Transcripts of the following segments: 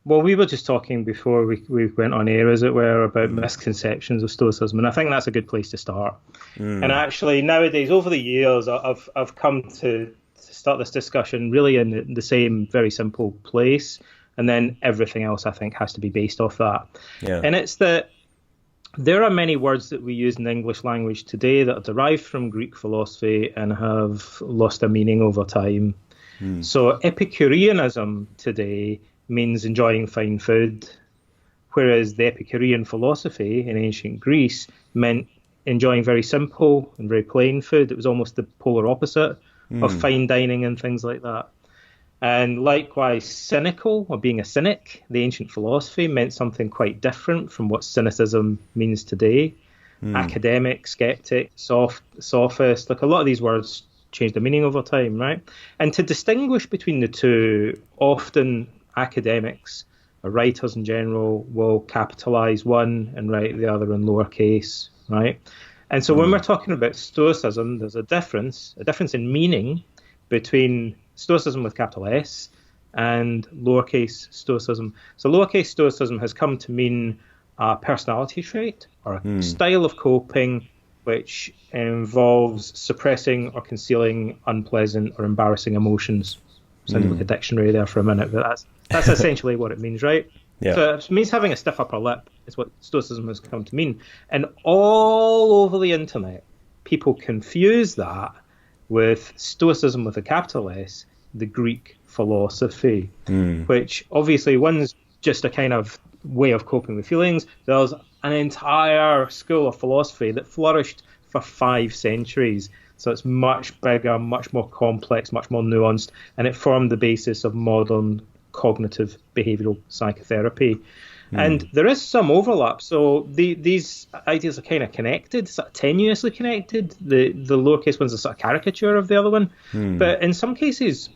Well, we were just talking before we went on air, as it were, about misconceptions of Stoicism, and I think that's a good place to start. And Mm. actually, nowadays, over the years, I've come to start this discussion really in the same very simple place, and then everything else I think has to be based off that. Yeah. And it's that there are many words that we use in the English language today that are derived from Greek philosophy and have lost their meaning over time. Mm. So Epicureanism today means enjoying fine food, whereas the Epicurean philosophy in ancient Greece meant enjoying very simple and very plain food. It was almost the polar opposite of Mm. fine dining and things like that. And likewise, cynical, or being a cynic, the ancient philosophy meant something quite different from what cynicism means today. Mm. Academic, skeptic, sophist, like a lot of these words change their meaning over time, right? And to distinguish between the two, often academics or writers in general will capitalize one and write the other in lowercase, right? And so when we're Mm. talking about Stoicism, there's a difference in meaning between Stoicism with capital S and lowercase Stoicism. So lowercase Stoicism has come to mean a personality trait or a Mm. style of coping which involves suppressing or concealing unpleasant or embarrassing emotions. Sounded like a Mm. dictionary there for a minute, but that's essentially what it means, right? Yeah. So it means having a stiff upper lip is what Stoicism has come to mean. And all over the internet, people confuse that with Stoicism with a capital S, the Greek philosophy, Mm. which obviously one's just a kind of way of coping with feelings. There's an entire school of philosophy that flourished for 5 centuries. So it's much bigger, much more complex, much more nuanced, and it formed the basis of modern cognitive behavioral psychotherapy. And Mm. there is some overlap. So these ideas are kind of connected, sort of tenuously connected. The lowercase one's a sort of caricature of the other one. Mm. But in some cases,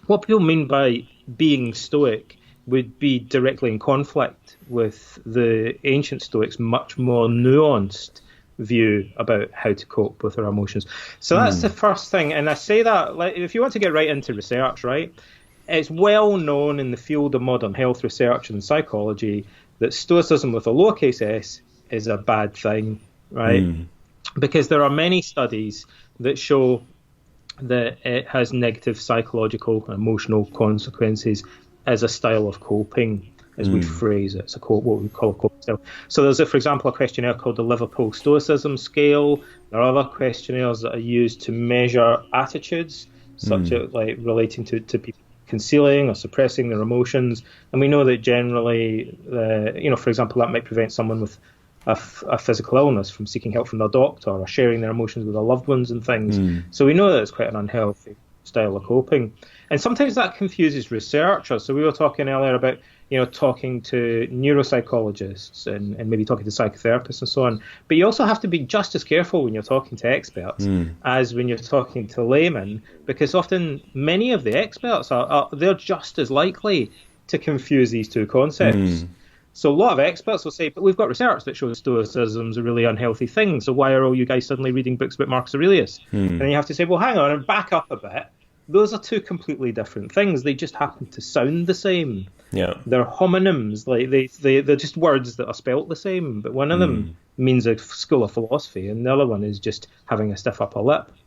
what people mean by being Stoic would be directly in conflict with the ancient Stoics' much more nuanced view about how to cope with our emotions. So that's the Mm. first thing. And I say that, like, if you want to get right into research, right, it's well known in the field of modern health research and psychology that Stoicism with a lowercase s is a bad thing, right? Mm. Because there are many studies that show that it has negative psychological and emotional consequences as a style of coping, as we Mm. phrase it. It's what we call a coping style. So there's, for example, a questionnaire called the Liverpool Stoicism Scale. There are other questionnaires that are used to measure attitudes, such Mm. as like relating to people concealing or suppressing their emotions. And we know that generally, for example, that might prevent someone with a physical illness from seeking help from their doctor or sharing their emotions with their loved ones and things. Mm. So we know that it's quite an unhealthy style of coping. And sometimes that confuses researchers. So we were talking earlier about, talking to neuropsychologists and maybe talking to psychotherapists and so on. But you also have to be just as careful when you're talking to experts Mm. as when you're talking to laymen, because often many of the experts they're just as likely to confuse these two concepts. Mm. So a lot of experts will say, but we've got research that shows Stoicism's a really unhealthy thing, so why are all you guys suddenly reading books about Marcus Aurelius? Mm. And then you have to say, well, hang on, and back up a bit. Those are two completely different things. They just happen to sound the same. Yeah. They're homonyms, like they're just words that are spelt the same, but one of them means a school of philosophy, and the other one is just having a stiff upper lip.